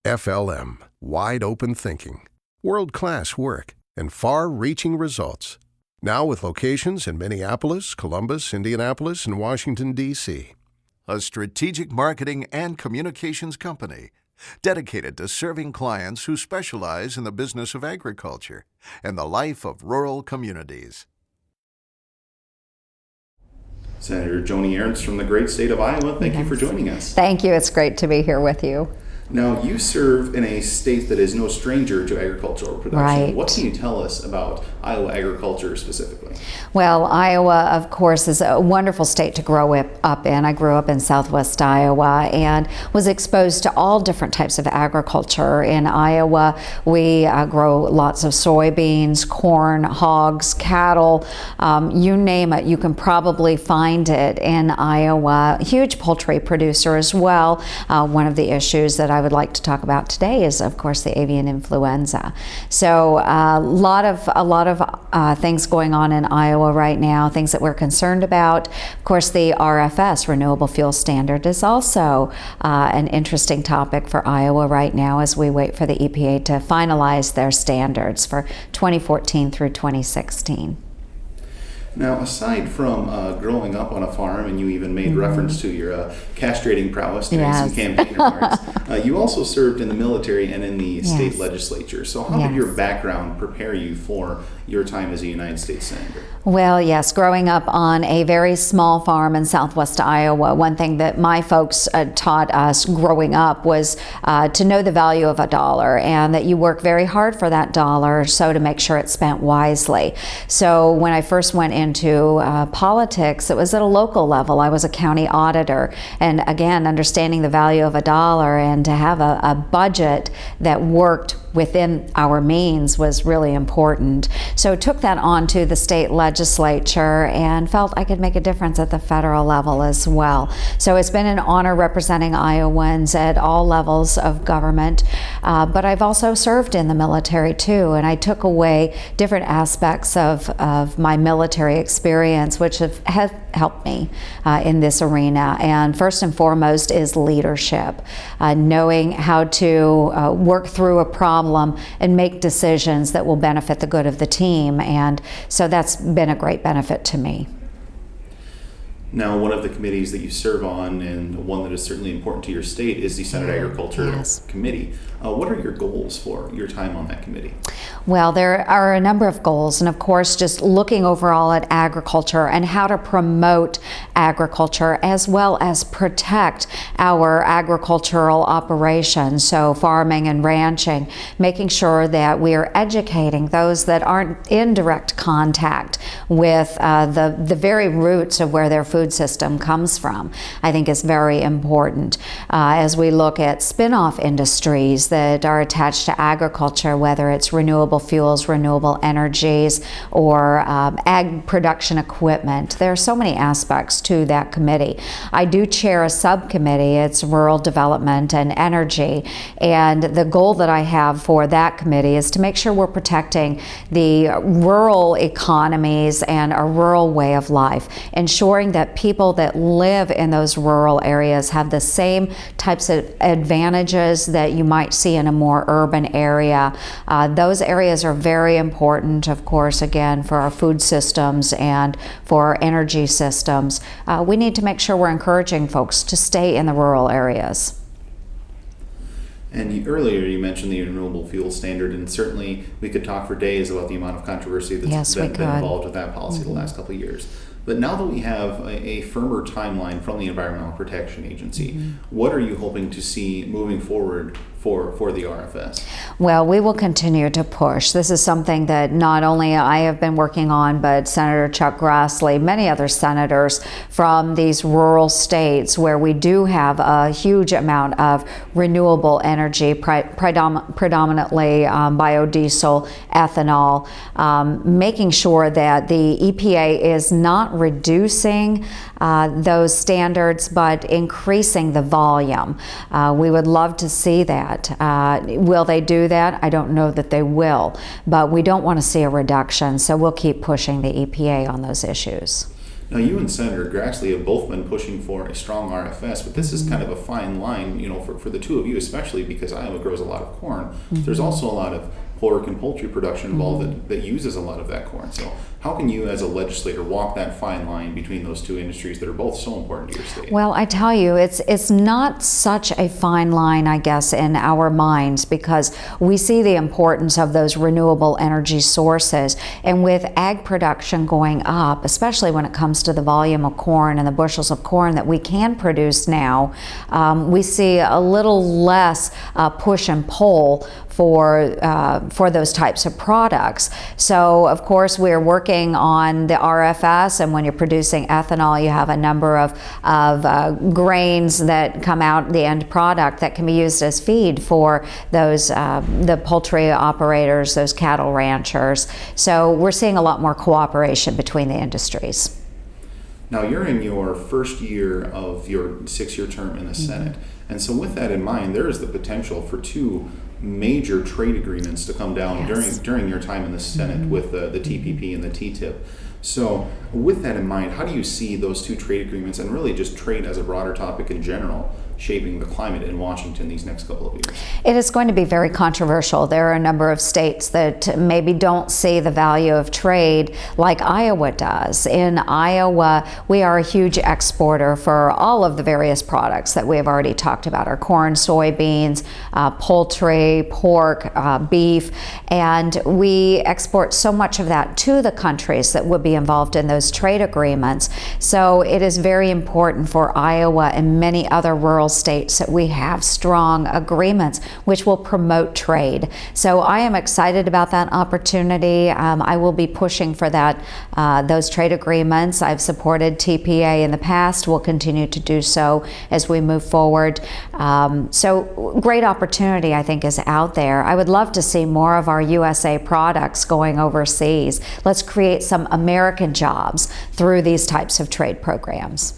FLM, wide open thinking, world-class work, and far-reaching results. Now with locations in Minneapolis, Columbus, Indianapolis, and Washington, D.C. A strategic marketing and communications company dedicated to serving clients who specialize in the business of agriculture and the life of rural communities. Senator Joni Ernst from the great state of Iowa, thank you for joining us. Thank you. It's great to be here with you. Now, you serve in a state that is no stranger to agricultural production. Right. What can you tell us about Iowa agriculture specifically? Well, Iowa, of course, is a wonderful state to grow up in. I grew up in southwest Iowa and was exposed to all different types of agriculture. In Iowa, we grow lots of soybeans, corn, hogs, cattle, you name it, you can probably find it in Iowa. Huge poultry producer as well. One of the issues that I would like to talk about today is, of course, the avian influenza. So a lot of things going on in Iowa right now, things that we're concerned about. Of course, the RFS, Renewable Fuel Standard, is also an interesting topic for Iowa right now as we wait for the EPA to finalize their standards for 2014 through 2016. Now, aside from growing up on a farm, and you even made reference to your castrating prowess during some campaign remarks, you also served in the military and in the state legislature. So how did your background prepare you for your time as a United States Senator? Well, yes, growing up on a very small farm in southwest Iowa, one thing that my folks taught us growing up was to know the value of a dollar and that you work very hard for that dollar, so to make sure it's spent wisely. So when I first went into politics, it was at a local level. I was a county auditor, and again, understanding the value of a dollar and to have a budget that worked within our means was really important. So took that on to the state legislature and felt I could make a difference at the federal level as well. So it's been an honor representing Iowans at all levels of government, but I've also served in the military too, and I took away different aspects of my military experience, which have helped me in this arena. And first and foremost is leadership, knowing how to work through a problem and make decisions that will benefit the good of the team. And so that's been a great benefit to me. Now, one of the committees that you serve on, and one that is certainly important to your state, is the Senate Agriculture Committee. What are your goals for your time on that committee? Well, there are a number of goals, and of course, just looking overall at agriculture and how to promote agriculture as well as protect our agricultural operations, so farming and ranching, making sure that we are educating those that aren't in direct contact with the very roots of where their food system comes from, I think is very important. As we look at spin-off industries that are attached to agriculture, whether it's renewable fuels, renewable energies, or ag production equipment, there are so many aspects to that committee. I do chair a subcommittee, it's rural development and energy, and the goal that I have for that committee is to make sure we're protecting the rural economies and a rural way of life, ensuring that people that live in those rural areas have the same types of advantages that you might see in a more urban area. Those areas are very important, of course, again, for our food systems and for our energy systems. We need to make sure we're encouraging folks to stay in the rural areas. And earlier you mentioned the Renewable Fuel Standard, and certainly we could talk for days about the amount of controversy that's been involved with that policy the last couple of years. But now that we have a firmer timeline from the Environmental Protection Agency, what are you hoping to see moving forward for the RFS? Well, we will continue to push. This is something that not only I have been working on, but Senator Chuck Grassley, many other senators from these rural states where we do have a huge amount of renewable energy, predominantly biodiesel, ethanol, making sure that the EPA is not reducing those standards, but increasing the volume. We would love to see that. Will they do that? I don't know that they will, but we don't want to see a reduction, so we'll keep pushing the EPA on those issues. Now, you and Senator Grassley have both been pushing for a strong RFS, but this is kind of a fine line, for the two of you, especially because Iowa grows a lot of corn. There's also a lot of pork and poultry production involved that uses a lot of that corn. So how can you as a legislator walk that fine line between those two industries that are both so important to your state? Well, I tell you, it's not such a fine line, I guess, in our minds, because we see the importance of those renewable energy sources. And with ag production going up, especially when it comes to the volume of corn and the bushels of corn that we can produce now, we see a little less push and pull for those types of products. So, of course, we're working on the RFS, and when you're producing ethanol, you have a number of grains that come out, the end product, that can be used as feed for those the poultry operators, those cattle ranchers. So we're seeing a lot more cooperation between the industries. Now, you're in your first year of your 6-year term in the Senate, and so with that in mind, there is the potential for two major trade agreements to come down during your time in the Senate with the TPP and the TTIP. So with that in mind, how do you see those two trade agreements, and really just trade as a broader topic in general, shaping the climate in Washington these next couple of years? It is going to be very controversial. There are a number of states that maybe don't see the value of trade like Iowa does. In Iowa, we are a huge exporter for all of the various products that we have already talked about: our corn, soybeans, poultry, pork, beef, and we export so much of that to the countries that would be involved in those trade agreements. So it is very important for Iowa and many other rural states that we have strong agreements which will promote trade. So I am excited about that opportunity. I will be pushing for that, those trade agreements. I've supported TPA in the past, will continue to do so as we move forward. So great opportunity, I think, is out there. I would love to see more of our USA products going overseas. Let's create some American jobs through these types of trade programs.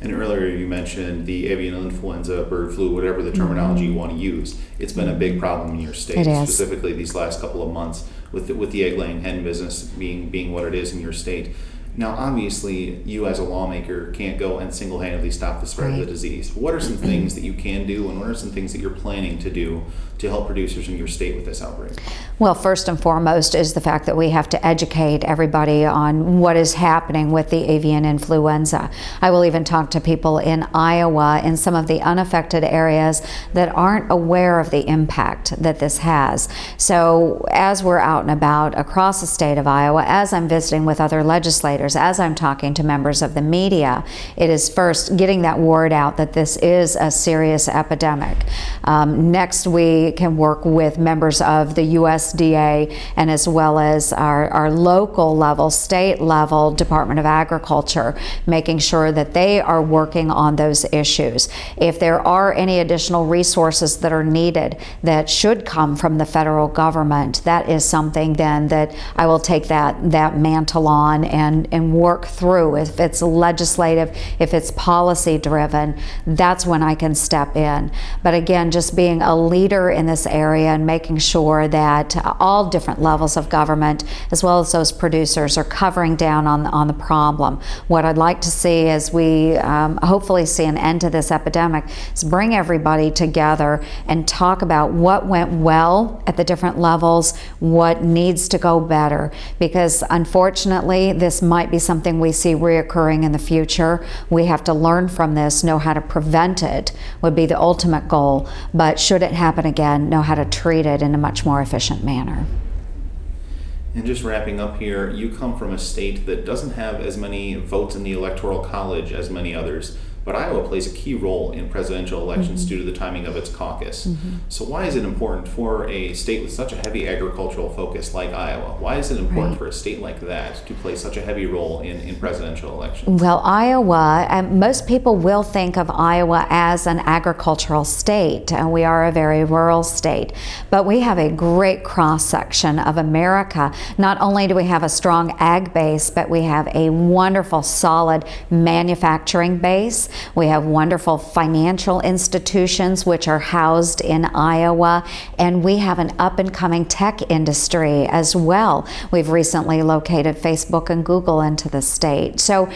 And earlier you mentioned the avian influenza, bird flu, whatever the terminology you want to use. It's been a big problem in your state, specifically these last couple of months with the egg-laying hen business being what it is in your state. Now, obviously, you as a lawmaker can't go and single-handedly stop the spread of the disease. What are some things that you can do, and what are some things that you're planning to do to help producers in your state with this outbreak? Well, first and foremost is the fact that we have to educate everybody on what is happening with the avian influenza. I will even talk to people in Iowa, in some of the unaffected areas, that aren't aware of the impact that this has. So as we're out and about across the state of Iowa, as I'm visiting with other legislators, as I'm talking to members of the media, it is first getting that word out that this is a serious epidemic. Next, we can work with members of the USDA and as well as our local level, state level Department of Agriculture, making sure that they are working on those issues. If there are any additional resources that are needed that should come from the federal government, that is something then that I will take that mantle on and work through. If it's legislative, if it's policy driven, that's when I can step in. But again, just being a leader in this area and making sure that all different levels of government, as well as those producers, are covering down on the problem. What I'd like to see as we hopefully see an end to this epidemic is bring everybody together and talk about what went well at the different levels, what needs to go better, because unfortunately this might be something we see reoccurring in the future. We have to learn from this, know how to prevent it would be the ultimate goal, but should it happen again, know how to treat it in a much more efficient manner. And just wrapping up here, you come from a state that doesn't have as many votes in the Electoral College as many others, but Iowa plays a key role in presidential elections due to the timing of its caucus. So why is it important for a state with such a heavy agricultural focus like Iowa? Why is it important for a state like that to play such a heavy role in presidential elections? Well, Iowa, most people will think of Iowa as an agricultural state, and we are a very rural state. But we have a great cross-section of America. Not only do we have a strong ag base, but we have a wonderful, solid manufacturing base. We have wonderful financial institutions which are housed in Iowa, and we have an up-and-coming tech industry as well. We've recently located Facebook and Google into the state. So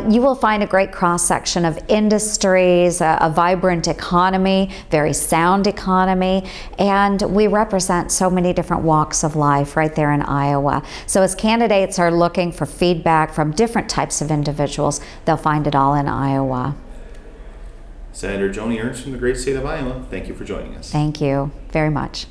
you will find a great cross-section of industries, a vibrant economy, very sound economy, and we represent so many different walks of life right there in Iowa. So as candidates are looking for feedback from different types of individuals, they'll find it all in Iowa. Senator Joni Ernst from the great state of Iowa, thank you for joining us. Thank you very much.